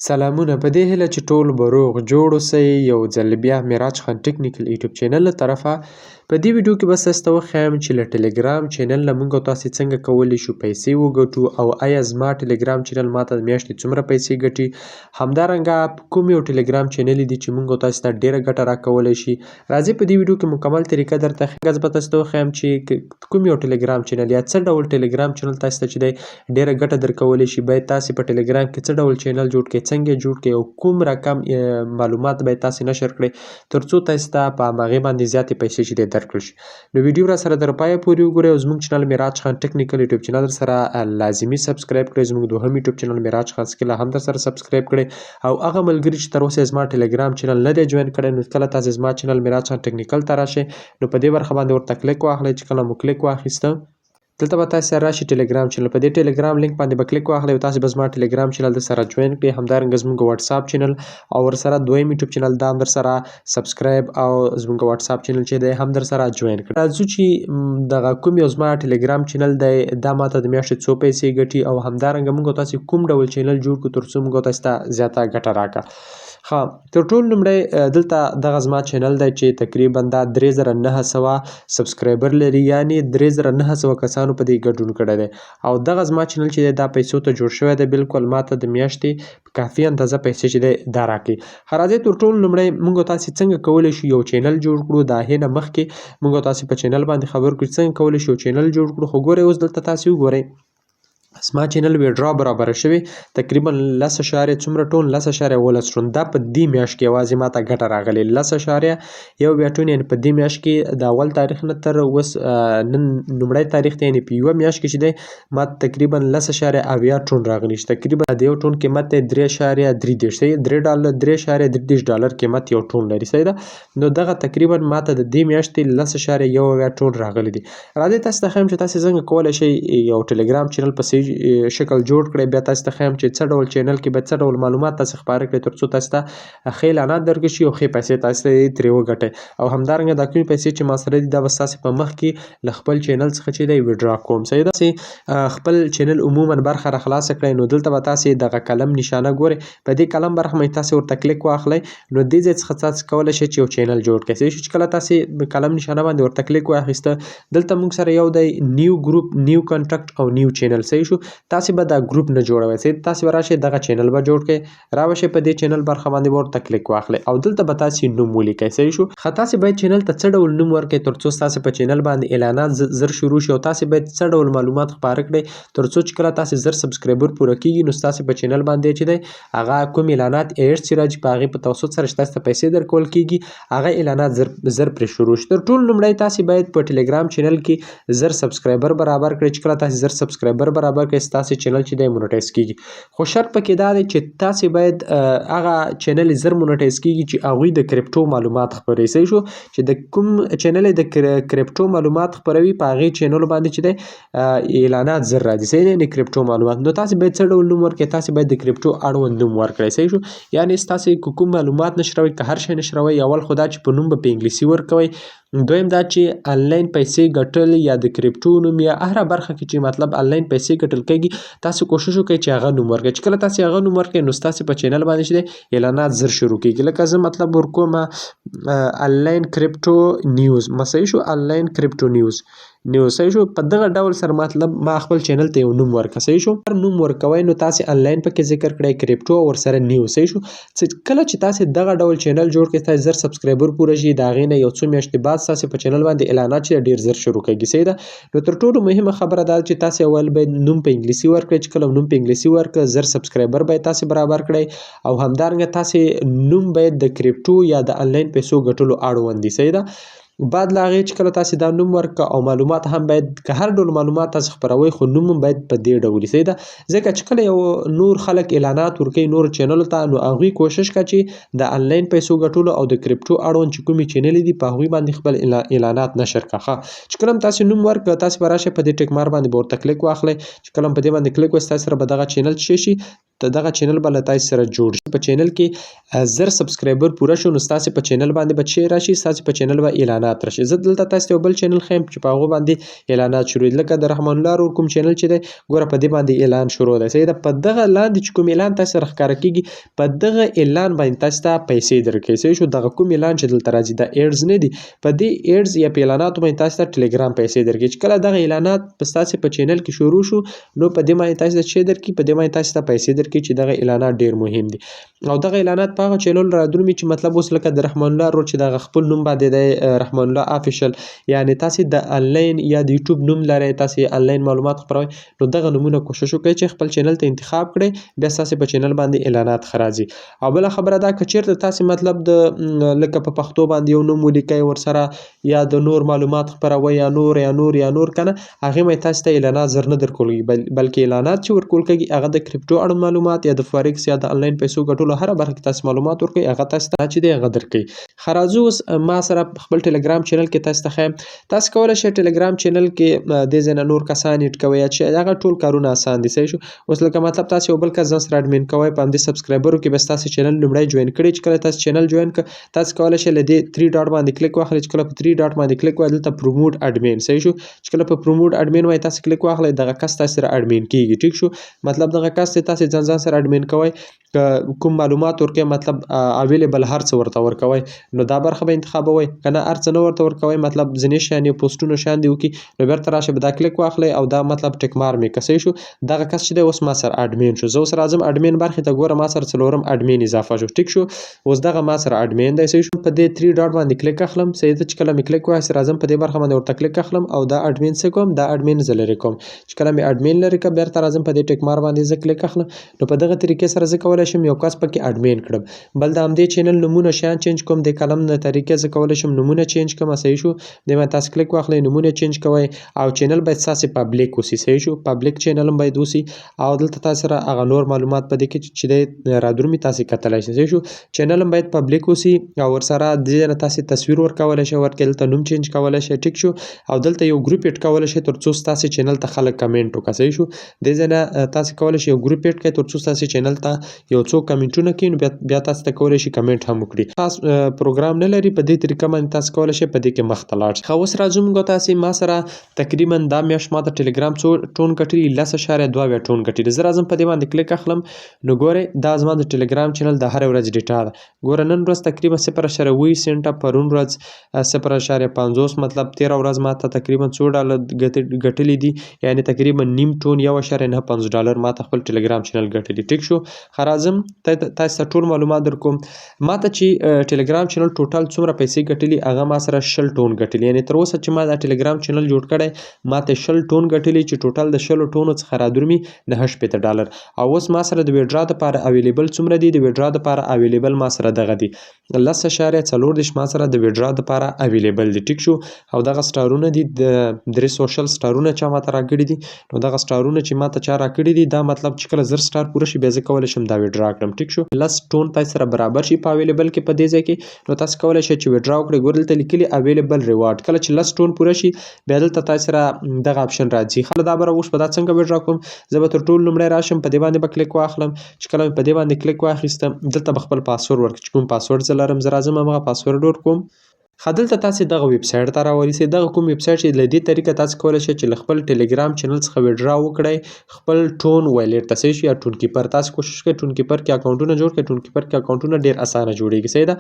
سلامونه په دې هیله چې ټول به روغ جوړ اوسئ. یو ځل بیا معراج خان ټیکنیکل یوټیوب چینل له طرفه په دې ویډیو کې به تاسو ته وښایم چې له ټلګرام چینل نه موږ او تاسې څنګه کولی شو پیسې وګټو او آیا زما ټلګرام چینل ماته د میاشتې څومره پیسې ګټي. همدارنګه کوم یو ټلګرام چینل دي چې موږ او تاسې ته ډیره ګټه راکولی شي. راځئ په دې ویډیو کې مکمل طریقه درته ښیم. به تاسو ته وښایم چې کوم یو ټلګرام چینل یا څه ډول ټلګرام چینل تاسو ته چې دی ډیره ګټه درکولی شي. باید تاسې په ټلګرام کې څه ډول چینل جوړ کړئ، څنګه یې جوړ کړئ او کوم رقم معلومات باید تاسې نشر کړئ تر څو تاسې ته په هماغې باندې زیاتې پیسې چې دی درکړل شي. نو ویډیو را سره تر پایه پورې وګورئ او زموږ چینل معراج خان ټیکنیکل یوټیوب چینل سره لازمي سبسکرایب کړئ. زموږ دوهم یوټیوب چینل معراج خان سکیلا هم در سره سبسکرایب کړئ او هغه ملګري چې تر اوسه زما ټلګرام چینل نه دی جوین کړی نو کله تاسې زما چینل معراج خان ټیکنیکل ته راشئ نو په دې برخه باندې ورته کلیک واخلئ. چې کله مو کلیک واخیسته دلته به تاسې سره راشي ټلګرام چینل. په دې ټلګرام لینک باندې به کلیک واخلئ او تاسې به زما ټلګرام چینل در سره جوین کړئ. همدارنګه زموږ واتساپ چینل او ورسره دویم یوټیوب چینل دا هم در سره سبسکرایب او زموږ واتساپ چینل چې دی هم در سره جوین کړئ. راځو چې دغه کوم یو زما ټلګرام چینل دی دا ماته د میاشتې څو پیسې ګټي او همدارنګه موږ تاسې کوم ډول چینل جوړ کړو تر څو موږ تاسې ته زیاته ګټه راکړه. ښه تر ټولو لومړی دلته دغه زما چینل دی چې تقریبا دا 3900 سبسکرایبر لري، یعنې 3900 کسانو په دې ګډون کړی دی او دغه زما چینل چې دی دا پیسو ته جوړ شوی دی. بالکل ماته د میاشتې کافي اندازه پیسې چې دی دا راکړي. راځئ تر ټولو لومړی موږ تاسې څنګه کولی شو یو چینل جوړ کړو. د هغې نه مخکې موږ تاسې په چینل باندې خبر کړو څنګه کولی شو یو چینل جوړ کړو. خو ګورئ اوس دلته تاسې وګورئ زما چینل ویډرا برابره شوې تقریبا 10 څومره ټون 10.18 ټون. دا په دې میاشت کې یوازې ماته ګټه راغلې 10.1 ټون، یعنې په دې میاشت کې د اول تاریخ نه تر اوس نن لومړی تاریخ ته یعنې په یوه میاشت کې چې دی ماته تقریبا 10.8 ټون راغلی چې تقریبا د یو ټون قیمت دی 3.33 ډالر قیمت یو ټون لري. صحیح ده. نو دغه تقریبا ماته د دې میاشتې 10.1 ټون راغلی دی. راځئ تاسو ته ښیم چې تاسې څنګه کولی شئ یو ټلګرام چینل په صحیح شکل جوړ کړئ. بیا تاسې ته ښیم چې څه ډول چینل کې باید څه ډول معلومات تاسې خپاره کړئ تر څو تاسې ته ښه اعلانات درکړل شي او ښې پیسې تاسې ترې وګټئ. او همدارنګه دا کومې پیسې چې ما سره دي دا به ستاسې په مخ کې له خپل چینل څخه چې دی ویډرا کوم. صحیح ده. خپل چینل عموما برخه را خلاصه کړئ نو دلته به تاسې دغه قلم نشانه ګورئ. په دې قلم برخه باندې تاسې ورته کلیک واخلئ نو دې ځای څخه تاسې کولی شئ چې یو چینل جوړ کړئ. صحیح شو. چې کله تاسې قلم نشانه باندې ورته کلیک واخیسته دلته موږ سره یو دی نیو ګروپ، نیو کانټکټ او نیو چینل. صحیح شو. تاسې به دا ګروپ نه جوړوئ. صحیح. تاسې به راشئ دغه چینل به جوړ کړئ، راوشئ په دې چینل برخه باندې به ورته کلیک واخلئ او دلته به تاسې نوم ولیکئ. صحیح شو. ښه تاسې باید چینل ته څه ډول نوم ورکړئ تر څو ستاسې په چینل باندې اعلانات زر شروع شي او تاسې باید څه ډول معلومات خپاره کړئ تر څو چې کله تاسې زر سبسکرایبر پوره کېږي نو ستاسې په چینل باندې چې دی هغه کوم اعلانات ایډز چې راځي په هغې په توسط سره چې تاسې ته پیسې درکول کېږي هغه اعلانات زر پرې شروع شي. تر ټولو لومړی تاسې باید په ټلګرام چینل کې زر سبسکرایبر برابر کړئ. چې کله تاسې زر سبسکرایبر برابر کړئ ستاسې چینل چې دی مونټایز کېږي. خو شرط پکې دا دی چې تاسې باید هغه چینل زر مونټایز کېږي چې هغوی د کرپټو معلومات خپروي. صحیح شو. چې د کوم چینل د کرپټو معلومات خپروي په هغې چینلو باندې چې دی اعلانات زر راځي. صحیح دی. یعنې کرپټو معلومات. نو تاسې باید څه ډول نوم ورکړئ؟ تاسې باید د کرپټو اړوند نوم ورکړئ. صحیح شو. یعنې ستاسې کوم معلومات نشروئ که هر شی نشروئ اول خو دا چې په نوم به په انګلیسي ورکوئ، دویم دا چې آنلاین پیسې ګټل یا د کرپټو نوم یا هره برخه کې چې مطلب آنلاین پیسې ګټل کېږي تاسې کوشش وکړئ چې هغه نوم ورکړئ. چې کله تاسې هغه نوم ورکړئ نو ستاسې په چینل باندې چې دی اعلانات زر شروع کېږي. لکه زه مطلب ورکوم آنلاین کرپټو نیوز. صحیح شو. آنلاین کرپټو نیوز. صحیح شو. په دغه ډول سره مطلب ما خپل چینل ته یو نوم ورکړه. صحیح شو. هر نوم ورکوئ نو تاسې آنلاین پکې ذکر کړئ، کرپټو او ورسره نیوز. صحیح شو. کله چې تاسې دغه ډول چینل جوړ کړئ تاسې زر سبسکرایبر پوره شي د هغې نه یو څو میاشتې بعد ستاسې په چینل باندې اعلانات چې ډېر زر شروع کېږي. صحیح ده. نو تر ټولو مهمه خبره دا چې تاسې اول باید نوم په انګلیسي ورکړئ. چې کله نوم په انګلیسي ورکړئ زر سبسکرایبر باید تاسې برابر کړئ او همدارنګه تاسې نوم باید د کرپټو یا د آنلاین پیسو ګټلو اړوند وي. صحیح ده. بعد له هغې چې کله تاسې دا نوم ورکړه او معلومات هم باید که هر ډول معلومات تاسې خپروئ خو نوم هم باید په دې ډول وي. صحیح ده. ځکه چې کله یو نور خلک اعلانات ورکوي نورو چینلو ته نو هغوی کوشش کوه چې د آنلاین پیسو ګټلو او د کرپټو اړوند چې کومې چینلې دي په هغوی باندې خپل اعلانات نشر کړه. چې کله هم تاسې نوم ورکړه تاسې به راشئ په دې ټیک مار باندې به ورته کلیک واخلئ. چې کله هم په دې باندې کلیک وکړئ ستاسې سره به دغه چینل څه شي دغه چینل به له تاسې سره جوړ شي. په چینل کې 1000 سبسکرایبر پوره شو نو ستاسې په چینل باندې به څه راشي، ستاسې په چینل به اعلانات راشي. زه دلته تاسې ته یو بل چینل ښیم چې په هغو باندې اعلانات شروع دي، لکه د رحمان الله ورور کوم چینل چې دی ګوره په دې باندې اعلان شروع دی. صحیح ده. په دغه لاندې چې کوم اعلان تاسې سره ښکاره کېږي په دغه اعلان باندې تاسې ته پیسې درکوي. صحیح شو. دغه کوم اعلان چې دلته راځي دا ایډز نه دي، په دې ایډز یا په اعلاناتو باندې تاسې ته ټلګرام پیسې درکوي. چې کله دغه اعلانات په ستاسې په چینل کې شروع شو نو په دې باندې تاسې ته څه درکوي، په دې باندې تاسې ته پیسې درکوي چې دغه اعلانات ډېر مهم دي. او دغه اعلانات په هغه چینل رادرومي چې مطلب اوس لکه د رحمان الله ورور چې دغه خپل نوم باندې دی رحمان الله افیشل، یعنې تاسې د انلاین یا د یوټیوب نوم لرئ، تاسې انلاین معلومات خپروئ، نو دغه نومونه کوشش وکړئ چې خپل چینل ته انتخاب کړئ، بیا ستاسې په چینل باندې اعلانات ښه راځي. او بله خبره دا که چېرته تاسې مطلب د لکه په پښتو باندې یو نوم ولیکئ ورسره یا د نور معلومات خپروئ یا نور که نه، هغې باندې تاسې ته اعلانات زر نه درکول کېږي، بلکې اعلانات چې ورکول کېږي هغه د کرپټو اړوند معلومات یا د فارکس یا د انلاین پیسو ګټلو هره برخه کې تاسې معلومات ورکوئ، هغه تاسې ته چې دی هغه درکوي. ښه راځو اوس ما سره خپل ټلګرام چینل کې تاسې ته ښیم. تاسې کولی شئ ټلګرام چینل کې دې ځای نه نور کسان ایډ کوئ یا چې هغه ټول کارونه اسان دي. صحیح شو. اوس لکه مطلب تاسې یو بل کس ځان سره اډمین کوئ، په همدې سبسکرایبرو کې به ستاسې چینل لومړی جوین کړي. چې کله تاسې چینل جوین کړه تاسې کولی شئ له دې 3 ډاټ باندې کلیک واخلئ. چې کله په 3 ډاټ باندې کلیک ووهئ دلته پروموټ اډمین. صحیح شو. چې کله په پروموټ اډمین وایي تاسې کلیک واخلئ دغه کس تاسې سره اډمین کېږي. ټیک شو. مطلب دغه کس چې تاسې ځان سره اډمین کوئ که کوم معلومات ورکوئ مطلب اویلیبل هر څه ورته ورکوئ نو دا برخه به انتخابوئ، که نه هر څه نه ورته ورکوئ مطلب ځینې شیان یې پوسټونه شیان دې وکړي نو بیرته راشئ به دا کلیک واخلئ او دا مطلب ټیک مار مې کړه. صحیح شو. دغه کس چې دی اوس ما سره اډمین شو. زه اوس راځم اډمین برخې ته، ګوره ما سره 4م اډمین اضافه شو. ټیک شو. اوس دغه ما سره اډمین دی. صحیح شو. په دې 3 ډاټ باندې کلیک اخلم. صحیح ده. چې کله مې کلیک ووهئ راځم په دې برخه باندې ورته کلیک اخلم او دا اډمین څه کوم، دا اډمین زه لرې کوم. چې کله مې اډمین لرې کړه بیرته راځم په دې ټیک مار باندې زه کلیک اخلم. نو په دغه طریقې سره زه کولی شم یو کس پکې اډمین کړم. بل د همدې چینل نومونه شیان چینج کوم، د کلم د طریقې زه کولی شم نومونه چینج کړم. صحیح شو. دې باندې تاسې کلیک واخلئ نومونه چینج کوئ او چینل باید ستاسې پبلیک وسي. صحیح شو. پبلیک چینل هم باید وسي او دلته تاسې سره هغه نور معلومات په دې کې چې دی رادرومي تاسې کتلی شئ. صحیح شو. چینل هم باید پبلیک وسي او ورسره دې نه تاسې تصویر ورکولی شئ، ورکې دلته نوم چینج کولی شئ. ټیک شو. او دلته یو ګروپ ایډ کولی شئ تر څو ستاسې چینل ته خلک کمنټ وکړي. صحیح شو. دې ځای نه تاسې کولی شئ یو ګروپ ایډ کړئ تر څو ستاسې چینل ته یو څوک کمنټونه کوي نو بیا تاسې ته کولی شئ کمنټ هم وکړي. خاص پروګرام نه لري، په دې طریقه باندې تاسې کولی شئ په دې کې مخ ته لاړ شئ. ښه اوس راځو موږ تاسې ما سره تقریبا دا میاشت ما ته ټلګرام څو ټون ګټلي 10.2 ټون ګټلي. زه راځم په دې باندې کلیک اخلم نو ګورئ دا زما د ټلګرام چینل د هرې ورځې ډیټا ده. ګوره نن ورځ تقریبا 0.20 سنټه، پرون ورځ 0.50 مطلب 13 ورځ ما ته تقریبا $100 ګټلي دي، یعنې تقریبا نیم ټون $1.95 ما ته خپل ټلګرام چینل ګټلي. ټیک شو. ښه راځم تاسې ته ټول معلومات درکوم. ما ته چې ټلګرام چینل ټوټل څومره پیسې ګټلي هغه ما سره 20 ټون ګټلي، یعنې تر اوسه چې ما دا ټلګرام چینل جوړ کړی ما ته 20 ټون ګټلي چې ټوټل د 20 ټونو څخه رادرومي $9.50. او اوس ما سره د ویډرا دپاره اویلیبل څومره دي؟ د ویډرا دپاره اویلیبل ما سره دغه دي 10.40 ما سره د ویډرا دپاره اویلیبل دي. ټیک شو. او دغه سټارونه دي د 3 سوشل سټارونه چا ما ته راکړي دي. نو دغه سټارونه چې ما ته چا راکړي دي دا مطلب چې کله 1000 سټار پوره شي بیا زه کولی شم دا ویډرا کړم. ټیک شو. 10 ټون تاسې سره برابر شي په اویلیبل کې په دې ځای کې نو تاسې کولی شئ چې ویډرا وکړئ. ګورئ دلته لیکلي اویلیبل ریوارډ. کله چې 10 ټون پوره شي بیا دلته تاسې سره دغه اپشن راځي. ښه دا به اوس په دا څنګه ویډرا کوم؟ زه به تر ټولو لومړی راشم په دې باندې به کلیک واخلم. چې کله مې په دې باندې کلیک واخیستم دلته به خپل پاسورډ ورکړم. چې کوم پاسورډ زه لرم زه راځم همغه پاسورډ ورکوم. ښه دلته تاسې دغه ویب سایټ ته راورسئ. دغه کوم ویب سایټ چې له دې طریقه تاسې کولی شئ چې له خپل ټلګرام چینل څخه ویډرا وکړئ خپل ټون وایلیټ ته. صحیح شو. یا ټون کیپر تاسې کوشش کوئ ټون کیپر کې اکاونټونه جوړ کړئ. ټون کیپر کې اکاونټونه ډېر اسانه جوړېږي. صحیح ده.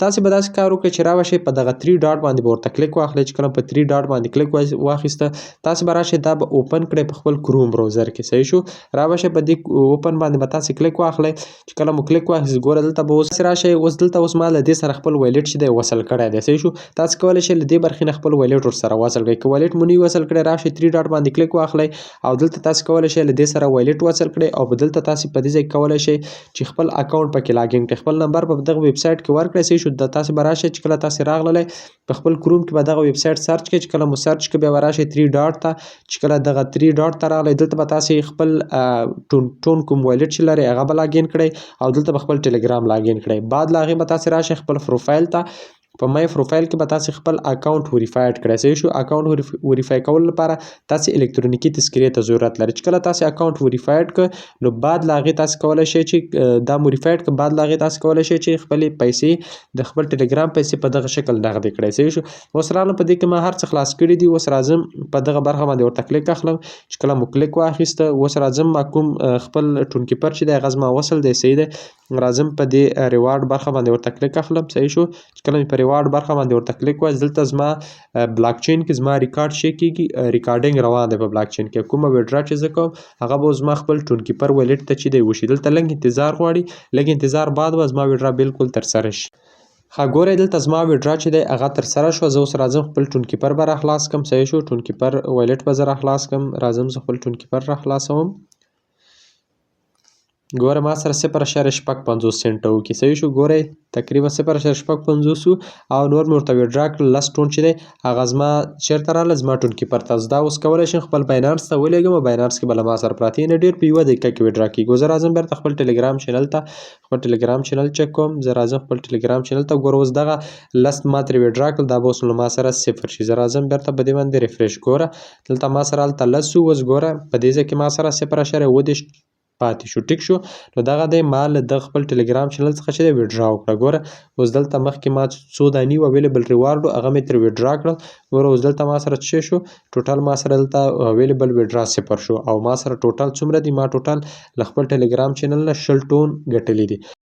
تاسې به داسې کار وکړئ چې راشئ په دغه 3 ډاټ باندې به ورته کلیک واخلئ. چې کله په 3 ډاټ باندې کلیک واخیسته تاسې به راشئ دا به اوپن کړئ په خپل کروم براوزر کې. صحیح شو. را به شئ په دې اوپن باندې به تاسې کلیک واخلئ. چې کله مو کلیک واخیست ګوره دلته به اوس راشئ. اوس دلته اوس ما له دې سره خپل وایلیټ چې دی وصل کړی دی. صحیح شو. تاسې کولی شئ له دې برخې نه خپل وایلیټ ورسره وصل کړئ. که وایلیټ مو نه وي وصل کړی راشئ 3 ډاټ باندې کلیک واخلئ او دلته تاسې کولی شئ له دې سره وایلیټ وصل کړئ او په دلته تاسې په دې ځای کې کولی شئ چې خپل اکاونټ پکې لاګین کړئ. خپل نمبر په دغه ویب سایټ کې ورکړئ. صحیح شو. تاسې به راشئ چې کله تاسې راغللی په خپل کروم کې به دغه ویب سایټ سرچ کړئ. چې کله مو سرچ کړئ بیا به راشئ 3 ډاټ ته. چې کله دغه 3 ډاټ ته راغلی دلته به تاسې خپل ټون کوم وایلیټ چې لرئ هغه به لاګین کړئ او دلته به خپل ټلګرام لاګین کړئ. بعد له هغې به تاسې راشئ خپل پروفایل ته. په مای پروفایل کې به تاسې خپل اکاونټ وریفاید کړئ. صحیح شو. اکاونټ وریفای کولو لپاره تاسې الکترونیکي تذکرې ته ضرورت لري. چې کله تاسې اکاونټ وریفاید کړ نو بعد له هغې تاسې کولی شئ چې دا وریفاید کړ، بعد له هغې تاسې کولی شئ چې خپلې پیسې د خپل ټلګرام پیسې په دغه شکل نغدې کړئ. صحیح شو. اوس راغلم په دې کې ما هر څه خلاص کړي دي. اوس راځم په دغه برخه باندې ورته کلیک اخلم. چې کله مو کلیک واخیسته اوس راځم ما کوم خپل ټون کیپر چې دی هغه زما وصل دی. صحیح دی. راځم په دې ریوارډ برخه باندې ورته کلیک اخلم. صحیح شو. چې کله مې په ریوارډ برخه باندې ورته کلیک وایي دلته زما بلاک چین کې زما ریکارډ شي کېږي، ریکارډینګ روان دی په بلاک چین کې. کومه ویډرا چې زه کوم هغه به زما خپل ټون کیپر ویلیټ ته چې دی وشي. دلته لږ انتظار غواړي، لږ انتظار بعد به زما ویډرا بالکل ترسره شي. ښه ګورئ دلته زما ویډرا چې دی هغه ترسره شوه. زه اوس راځم خپل ټون کیپر به راخلاص کړم. صحیح شو. ټون کیپر ویلیټ به زه راخلاص کړم. راځم زه خپل ټون کیپر راخلاصوم. ګوره ما سره 0.55 سنټه وکړي. صحیح شو. ګورئ تقریبا 0.55 او نور مې ورته ویډرا کړل. لس ټون چې دی هغه زما چېرته راغله زما ټون کیپر ته. دا اوس کولی شم خپل باینانس ته ولېږم او باینانس کې به له ما سره پراته یعنې ډېر په 1 دقیقه کې ویډرا کېږي. زه راځم بېرته خپل ټلګرام چینل ته، خپل ټلګرام چینل چک کوم. زه راځم خپل ټلګرام چینل ته. ګوره اوس دغه لس ما ترې ویډرا کړل دا به اوس له ما سره 0 شي. زه راځم بېرته په دې باندې ریفریش. ګوره دلته ما سره هلته 10 وو. اوس ګوره په دې ځای کې ما سره 0.30 پاتې شو. ټیک شو. نو دغه دی ما له دغه خپل ټلګرام چینل څخه چې دی ویډرا وکړه. ګوره اوس دلته مخکې ما څو دانې وو اویلیبل ریوارډ هغه مې ترې ویډرا کړل. ګوره اوس دلته ما سره څه شو ټوټل ما سره دلته اویلیبل ویډرا 0 شو او ما سره ټوټل څومره دي؟ ما ټوټل له خپل ټلګرام چینل نه 20 ټون ګټلي دي.